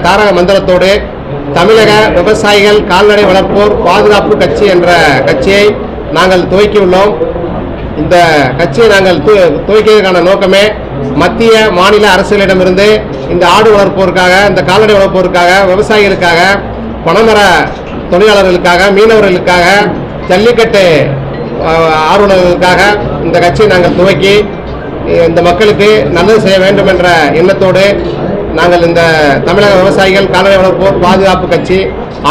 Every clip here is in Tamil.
தாரக மந்திரத்தோடு தமிழக விவசாயிகள் கால்நடை வளர்ப்போர் பாதுகாப்பு கட்சி என்ற கட்சியை நாங்கள் துவக்கியுள்ளோம். இந்த கட்சியை நாங்கள் துவக்கியதற்கான நோக்கமே மத்திய மாநில அரசுகளிடமிருந்து இந்த ஆடு வளர்ப்போருக்காக, இந்த கால்நடை வளர்ப்போருக்காக, விவசாயிகளுக்காக, பனைமர தொழிலாளர்களுக்காக, மீனவர்களுக்காக, ஜல்லிக்கட்டு ஆர்வலர்களுக்காக இந்த கட்சியை நாங்கள் துவக்கி இந்த மக்களுக்கு நல்லது செய்ய வேண்டும் என்ற எண்ணத்தோடு நாங்கள் இந்த தமிழக விவசாயிகள் கால்நடை வளர்ப்போர் பாதுகாப்பு கட்சி,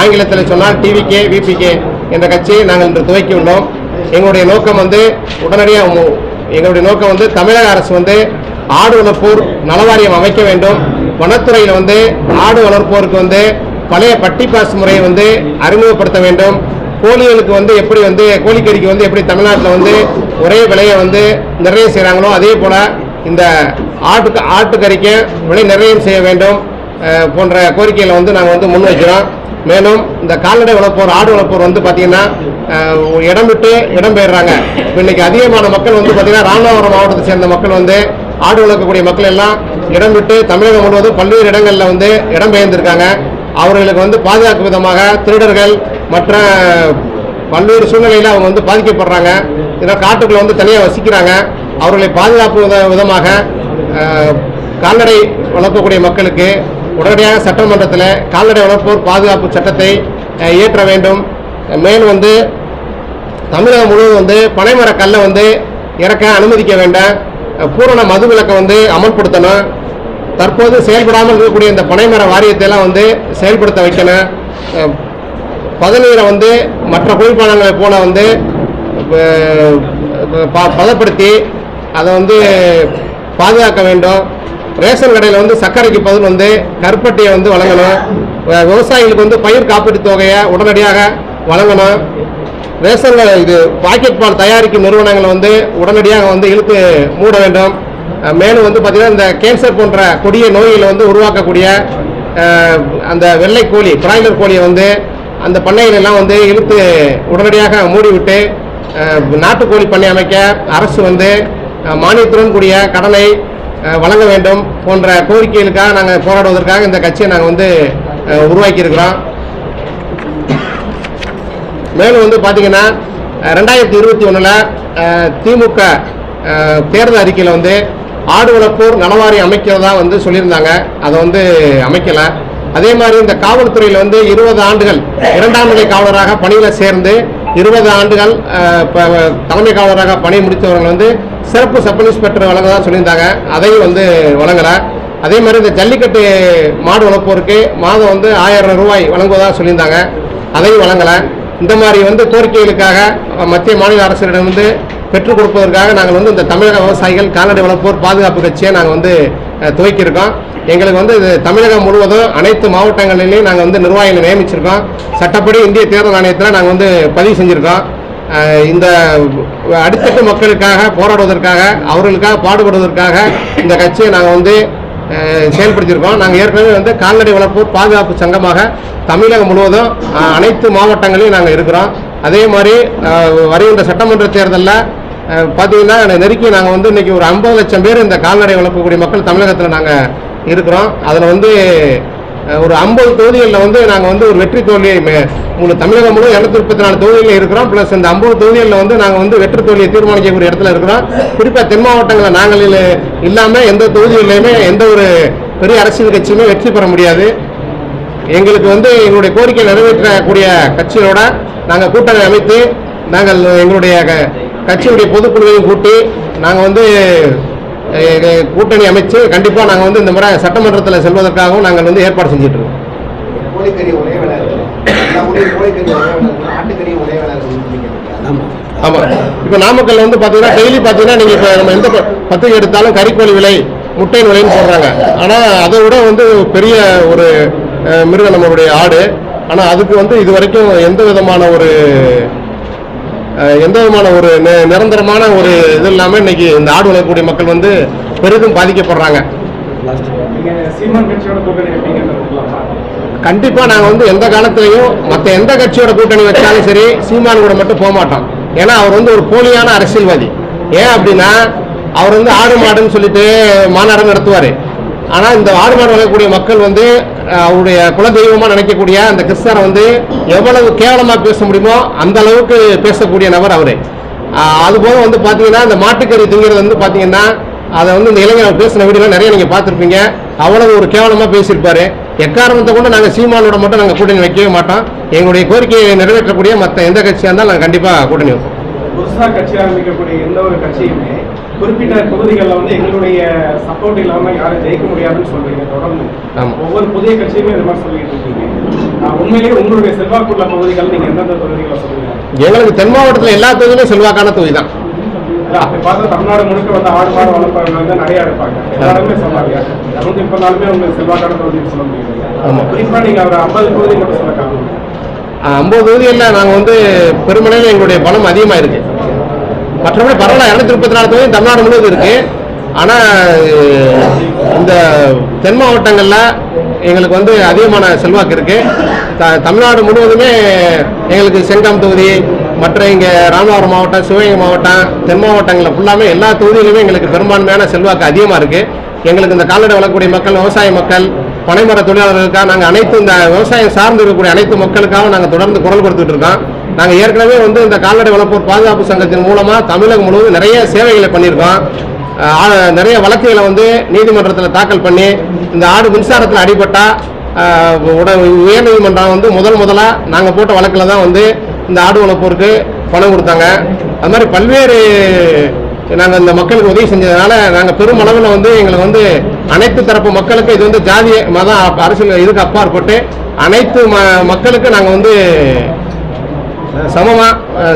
ஆங்கிலத்தில் சொன்னால் டிவிகே விபிகே என்ற கட்சியை நாங்கள் இன்று துவக்கியுள்ளோம். எங்களுடைய நோக்கம் தமிழக அரசு ஆடு வளர்ப்போர் நலவாரியம் அமைக்க வேண்டும். வனத்துறையில் ஆடு வளர்ப்போருக்கு பழைய பட்டி பாஸ் முறையை அறிமுகப்படுத்த வேண்டும். கோழிகளுக்கு எப்படி கோழிக்கறிக்கு எப்படி தமிழ்நாட்டில் ஒரே விலையை நிர்ணயம் செய்கிறாங்களோ அதே போல் இந்த ஆட்டுக்கறிக்கு விலை நிர்ணயம் செய்ய வேண்டும் போன்ற கோரிக்கைகளை நாங்கள் முன்வைக்கிறோம். மேலும் இந்த கால்நடை வளர்ப்போர், ஆடு வளர்ப்போர் பார்த்தீங்கன்னா இடம் விட்டு இடம் பெயர்றாங்க. இன்னைக்கு அதிகமான மக்கள் பார்த்தீங்கன்னா ராமநாதபுரம் மாவட்டத்தை சேர்ந்த மக்கள் ஆடு வளர்க்கக்கூடிய மக்கள் எல்லாம் இடம் விட்டு தமிழகம் முழுவதும் பல்வேறு இடங்களில் இடம்பெயர்ந்திருக்காங்க. அவர்களுக்கு பாதுகாக்கும் விதமாக திருடர்கள் மற்ற பல்வேறு சூழ்நிலையில் அவங்க பாதிக்கப்படுறாங்க. இதனால் காட்டுக்குள்ள தனியாக வசிக்கிறாங்க. அவர்களை பாதுகாப்பு விதமாக கால்நடை வளர்க்கக்கூடிய மக்களுக்கு உடனடியாக சட்டமன்றத்தில் கால்நடை வளர்ப்போர் பாதுகாப்பு சட்டத்தை இயற்ற வேண்டும். மேலும் தமிழகம் முழுவதும் பனைமர கல்லை இறக்க அனுமதிக்க வேண்டாம். பூரண மதுவிலக்கை அமல்படுத்தணும். தற்போது செயல்படாமல் இருக்கக்கூடிய இந்த பனைமர வாரியத்தை எல்லாம் செயல்படுத்த வைக்கணும். பதநீரை மற்ற குளிர்பானங்களை போல பதப்படுத்தி அதை பாதுகாக்க வேண்டும். ரேஷன் கடையில் சர்க்கரைக்கு பதில் கருப்பட்டியை வழங்கணும். விவசாயிகளுக்கு பயிர் காப்பீட்டு தொகையை உடனடியாக வழங்கணும். ரேஷன் இது பாக்கெட் பால் தயாரிக்கும் நிறுவனங்களை உடனடியாக இழுத்து மூட வேண்டும். மேலும் பார்த்தீங்கன்னா இந்த கேன்சர் போன்ற கொடிய நோய்களை உருவாக்கக்கூடிய அந்த வெள்ளை கோழி, பிராய்லர் கோழியை அந்த பண்ணைகளெல்லாம் இழுத்து உடனடியாக மூடிவிட்டு நாட்டுக்கோழி பண்ணை அமைக்க அரசு மானியத்துடன் கூடிய கடனை வழங்க வேண்டும் போன்ற கோரிக்கைகளுக்காக நாங்கள் போராடுவதற்காக இந்த கட்சியை நாங்கள் உருவாக்கியிருக்கிறோம். மேலும் பார்த்தீங்கன்னா 2021 திமுக தேர்தல் அறிக்கையில் ஆடு வளர்ப்போர் நலவாரியம் அமைக்கிறதா சொல்லியிருந்தாங்க. அதை அமைக்கலை. அதே மாதிரி இந்த காவல்துறையில் 20 ஆண்டுகள் 2ஆம் நிலை காவலராக பணியில் சேர்ந்து 20 ஆண்டுகள் தலைமை காவலராக பணி முடித்தவர்கள் சிறப்பு சப் இன்ஸ்பெக்டர் வழங்கதான் சொல்லியிருந்தாங்க. அதையும் வழங்கலை. அதே மாதிரி இந்த ஜல்லிக்கட்டு மாடு வளர்ப்போருக்கு மாதம் 1000 ரூபாய் வழங்குவதாக சொல்லியிருந்தாங்க. அதையும் வழங்கலை. இந்த மாதிரி கோரிக்கைகளுக்காக மத்திய மாநில அரசிடம் பெற்றுக் கொடுப்பதற்காக நாங்கள் இந்த தமிழக விவசாயிகள் கால்நடை வளர்ப்போர் பாதுகாப்பு கட்சியை நாங்கள் துவக்கியிருக்கோம். எங்களுக்கு இது தமிழகம் முழுவதும் அனைத்து மாவட்டங்களிலையும் நாங்கள் நிர்வாகிகளை நியமிச்சிருக்கோம். சட்டப்படி இந்திய தேர்தல் ஆணையத்தில் நாங்கள் பதிவு செஞ்சுருக்கோம். இந்த அடித்தட்டு மக்களுக்காக போராடுவதற்காக, அவர்களுக்காக பாடுபடுவதற்காக இந்த கட்சியை நாங்கள் செயல்படுத்தியிருக்கோம். நாங்கள் ஏற்கனவே கால்நடை வளர்ப்போர் பாதுகாப்பு சங்கமாக தமிழகம் முழுவதும் அனைத்து மாவட்டங்களையும் நாங்கள் இருக்கிறோம். அதே மாதிரி வருகின்ற சட்டமன்ற தேர்தலில் பார்த்தீங்கன்னா நெருக்கி நாங்கள் இன்றைக்கி ஒரு 50 லட்சம் பேர் இந்த கால்நடை வளர்க்கக்கூடிய மக்கள் தமிழகத்தில் நாங்கள் இருக்கிறோம். அதில் ஒரு 50 தொகுதிகளில் நாங்கள் ஒரு வெற்றி தோல்வியை உங்களுக்கு தமிழகம் முழு 234 தொகுதிகளில் இருக்கிறோம். ப்ளஸ் இந்த 50 தொகுதிகளில் நாங்கள் வெற்றி தோல்வியை தீர்மானிக்கக்கூடிய இடத்துல இருக்கிறோம். குறிப்பாக தென் மாவட்டங்களில் நாங்கள் இல்லாமல் எந்த தொகுதிகளிலையுமே எந்த ஒரு பெரிய அரசியல் கட்சியுமே வெற்றி பெற முடியாது. எங்களுக்கு எங்களுடைய கோரிக்கை நிறைவேற்றக்கூடிய கட்சிகளோட நாங்கள் கூட்டணி அமைத்து நாங்கள் எங்களுடைய கட்சியுடைய பொதுக்குழுவையும் கூட்டி நாங்கள் கூட்டணி அமைச்சு கண்டிப்பாக நாங்கள் இந்த முறை சட்டமன்றத்தில் செல்வதற்காகவும் நாங்கள் ஏற்பாடு செஞ்சுட்டு இருக்கோம். ஆமாம். இப்போ நாமக்கல் பார்த்தீங்கன்னா டெய்லி பார்த்தீங்கன்னா நீங்கள் இப்போ நம்ம எந்த பத்திரிகை எடுத்தாலும் கறிக்கோழி விலை, முட்டையின் விலைன்னு சொல்கிறாங்க. ஆனால் அதை விட பெரிய ஒரு மிருகம் நம்மளுடைய ஆடு. ஆனால் அதுக்கு இது வரைக்கும் எந்த விதமான ஒரு நிரந்தரமான ஒரு இது இல்லாமல் இன்னைக்கு இந்த ஆடு வளர்க்கக்கூடிய மக்கள் பெரிதும் பாதிக்கப்படுறாங்க. கண்டிப்பா நாங்க வந்து எந்த காலத்திலையும் மற்ற எந்த கட்சியோட கூட்டணி வச்சாலும் சரி சீமான் கூட மட்டும் போக மாட்டோம். ஏன்னா அவர் வந்து ஒரு போலியான அரசியல்வாதி. ஏன் அப்படின்னா அவர் வந்து ஆடு மாடுன்னு சொல்லிட்டு மாநாடு நடத்துவார். ஆனால் இந்த ஆடு மாடு வளர்க்கக்கூடிய மக்கள் வந்து அவருடைய குலதெய்வமாக நினைக்கக்கூடிய அந்த கிறிஸ்தவரை வந்து எவ்வளவு கேவலமாக பேச முடியுமோ அந்த அளவுக்கு பேசக்கூடிய நபர் அவர். அதுபோக வந்து பார்த்தீங்கன்னா இந்த மாட்டுக்கறி திங்கிறது வந்து பார்த்தீங்கன்னா அதை வந்து இந்த இளைஞர் பேசின வீடியோலாம் நிறைய நீங்கள் பார்த்துருப்பீங்க. அவ்வளவு ஒரு கேவலமாக பேசியிருப்பாரு. எக்காரணத்தை கொண்டு நாங்கள் சீமானோட மட்டும் நாங்கள் கூட்டணி வைக்கவே மாட்டோம். எங்களுடைய கோரிக்கையை நிறைவேற்றக்கூடிய மற்ற எந்த கட்சியாக இருந்தாலும் நாங்கள் கண்டிப்பாக கூட்டணி வைப்போம். புதுசாக கட்சி ஆரம்பிக்கக்கூடிய எந்த ஒரு கட்சியுமே குறிப்பிட்ட தொகுதிகளில் வந்து எங்களுடைய சப்போர்ட் இல்லாமல் யாரும் ஜெயிக்க முடியாதுன்னு சொல்றீங்க. தொடர்ந்து ஒவ்வொரு புதிய கட்சியுமே இந்த மாதிரி சொல்லிட்டு இருக்கீங்க. உண்மையிலேயே உங்களுடைய செல்வாக்குள்ள தொகுதிகள் நீங்க எந்தெந்த தொகுதிகளை சொல்லுங்க? எங்களுக்கு தென் மாவட்டத்தில் எல்லா தொகுதியிலும் செல்வாக்கான தொகுதி தான். அப்படி பார்த்தா தமிழ்நாடு முழுக்க வந்து ஆடு மாடு வளர்ப்பவர்கள் வந்து நிறைய இருப்பாங்க. எல்லாருமே சொன்னாங்க 234 உங்களுக்கு செல்வாக்கான தொகுதின்னு சொல்ல முடியும். குறிப்பா நீங்க ஒரு 50 தொகுதி மட்டும் சொல்லலாம். 50 தொகுதிகளில் நாங்கள் வந்து பெருமளவில் எங்களுடைய பலம் அதிகமாக இருக்கு. மற்றபடி பரவாயில்ல 234 தொகுதி தமிழ்நாடு முழுவதும் இருக்கு. ஆனால் இந்த தென் மாவட்டங்களில் எங்களுக்கு வந்து அதிகமான செல்வாக்கு இருக்கு. தமிழ்நாடு முழுவதுமே எங்களுக்கு செங்கம் தொகுதி, மற்ற இங்கே ராமநாதபுரம் மாவட்டம், சிவகங்கை மாவட்டம், தென் மாவட்டங்களில் ஃபுல்லாமே எல்லா தொகுதியிலுமே எங்களுக்கு பெரும்பான்மையான செல்வாக்கு அதிகமாக இருக்குது. எங்களுக்கு இந்த கால்நடை வளர்க்கக்கூடிய மக்கள், விவசாய மக்கள், பனைமர தொழிலாளர்களுக்காக நாங்கள் அனைத்து இந்த விவசாயம் சார்ந்து இருக்கக்கூடிய அனைத்து மக்களுக்காக நாங்கள் தொடர்ந்து குரல் கொடுத்துட்டு இருக்கோம். நாங்கள் ஏற்கனவே வந்து இந்த கால்நடை வளர்ப்போர் பாதுகாப்பு சங்கத்தின் மூலமாக தமிழகம் முழுவதும் நிறைய சேவைகளை பண்ணியிருக்கோம். நிறைய வழக்குகளை வந்து நீதிமன்றத்தில் தாக்கல் பண்ணி இந்த ஆடு மின்சாரத்தில் அடிபட்டால் உயர்நீதிமன்றம் வந்து முதலாக நாங்கள் போட்ட வழக்கில் தான் வந்து இந்த ஆடு வளர்ப்போருக்கு பணம் கொடுத்தாங்க. அது மாதிரி பல்வேறு நாங்கள் இந்த மக்களுக்கு உதவி செஞ்சதுனால நாங்கள் பெருமளவில் வந்து எங்களுக்கு வந்து அனைத்து தரப்பு மக்களுக்கு இது வந்து ஜாதிய மதம் அரசியல் இதுக்கு அப்பாற்பட்டு அனைத்து மக்களுக்கு நாங்கள் வந்து சமமாக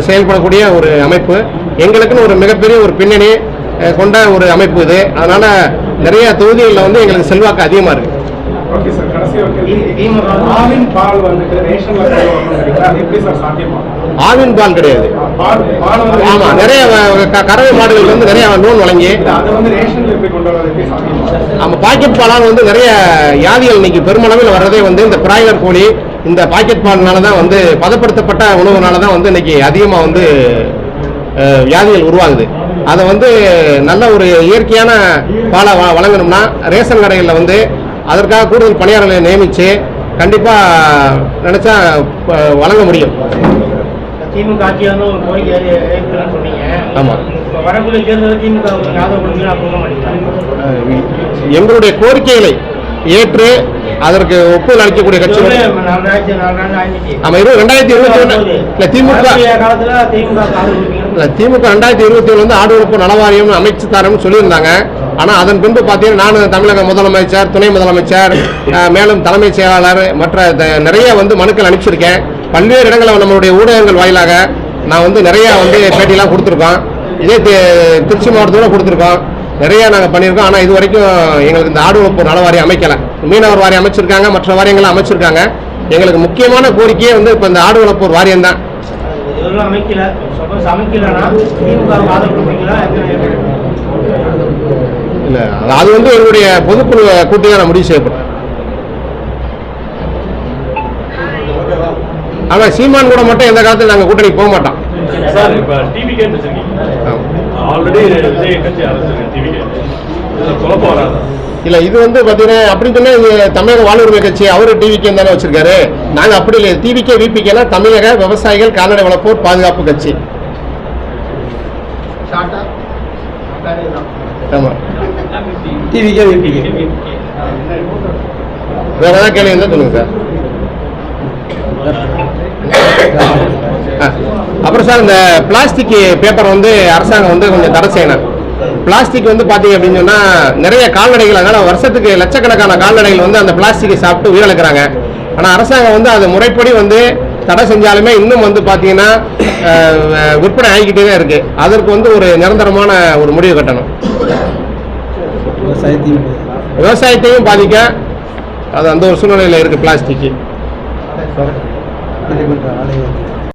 செயல்படக்கூடிய ஒரு அமைப்பு. எங்களுக்குன்னு ஒரு மிகப்பெரிய ஒரு பின்னணி கொண்ட ஒரு அமைப்பு இது. அதனால நிறைய தொகுதிகளில் வந்து எங்களுக்கு செல்வாக்கு அதிகமாக இருக்கு. ஆவின் பால் கிடையாது. ஆமா, நிறைய கறவை மாடுகள் வந்து நிறைய லோன் வழங்கி நம்ம பாக்கெட் பாலால் வந்து நிறைய வியாதிகள் இன்னைக்கு பெருமளவில் வர்றதே வந்து இந்த பிராய்லர் கோழி, இந்த பாக்கெட் பால்னால தான் வந்து பதப்படுத்தப்பட்ட உணவுனால தான் வந்து இன்னைக்கு அதிகமாக வந்து வியாதிகள் உருவாகுது. அதை வந்து நல்ல ஒரு இயற்கையான பாலை வழங்கணும்னா ரேஷன் கடைகளில் வந்து அதற்காக கூடுதல் பணியாளர்களை நியமித்து கண்டிப்பாக நினச்சா வழங்க முடியும். திமுக ஆட்சியாக ஒரு கோரிக்கை சொன்னீங்க. ஆமாம், வரக்கூடிய தேர்தலில் திமுக எங்களுடைய கோரிக்கைகளை ஏற்று அதற்கு ஒப்புதல் அளிக்கக்கூடிய கட்சி. ஆமா, 2021 திமுக 2021 வந்து ஆடு வளர்ப்பு நலவாரியம் அமைச்சு தரம்னு சொல்லியிருந்தாங்க. ஆனால் அதன் பின்பு பார்த்தீங்கன்னா நான் தமிழக முதலமைச்சர், துணை முதலமைச்சர், மேலும் தலைமைச் செயலாளர் மற்ற நிறைய வந்து மனுக்கள் அனுப்பிச்சிருக்கேன். பல்வேறு இடங்களில் நம்மளுடைய ஊடகங்கள் வாயிலாக நான் வந்து நிறைய வந்து பேட்டியெல்லாம் கொடுத்துருக்கோம். இதே திருச்சி மாவட்டத்தோடு கொடுத்துருக்கோம். நிறைய நாங்கள் பண்ணியிருக்கோம். ஆனால் இது வரைக்கும் எங்களுக்கு இந்த ஆடு வளர்ப்பு நல வாரியம் அமைக்கலை. மீனவர் வாரியம் அமைச்சிருக்காங்க, மற்ற வாரியங்களும் அமைச்சிருக்காங்க. எங்களுக்கு முக்கியமான கோரிக்கையே வந்து இப்போ இந்த ஆடு வளர்ப்போர் வாரியம் தான். இல்லை, அது வந்து எங்களுடைய பொதுக்குழு கூட்டி தான் முடிவு செய்யப்படும். ஆனால் சீமான் கூட மட்டும் எந்த காலத்தில் நாங்கள் கூட்டணி போக மாட்டோம். இல்ல, இது வந்து பாத்தீங்கன்னா அப்படி சொன்னா தமிழக வாழ்வுரிமை கட்சி அவரு டிவிகே தானே வச்சிருக்காரு. நாங்க அப்படி இல்லை. டிவிகே விபிகேனா தமிழக விவசாயிகள் கால்நடை வளர்ப்போர் பாதுகாப்பு கட்சி. ஆமா, டிவிகே விபிகே. வேற ஏதாவது கேள்வி இருந்தா சொல்லுங்க சார். அப்புறம் சார், இந்த பிளாஸ்டிக் பேப்பர் வந்து அரசாங்கம் வந்து கொஞ்சம் தடை செய்யணும். பிளாஸ்டிக் வந்து பார்த்தீங்க அப்படின்னு சொன்னால் நிறைய கால்நடைகள், அதனால் வருஷத்துக்கு லட்சக்கணக்கான கால்நடைகள் வந்து அந்த பிளாஸ்டிக்கை சாப்பிட்டு உயிரிழக்கிறாங்க. ஆனால் அரசாங்கம் வந்து அது முறைப்படி வந்து தடை செஞ்சாலுமே இன்னும் வந்து பார்த்தீங்கன்னா விற்பனை ஆகிக்கிட்டே தான் இருக்குது. அதற்கு வந்து ஒரு நிரந்தரமான ஒரு முடிவு கட்டணும். விவசாயத்தையும் பாதிக்க அது அந்த ஒரு சூழ்நிலையில் இருக்குது பிளாஸ்டிக்கு.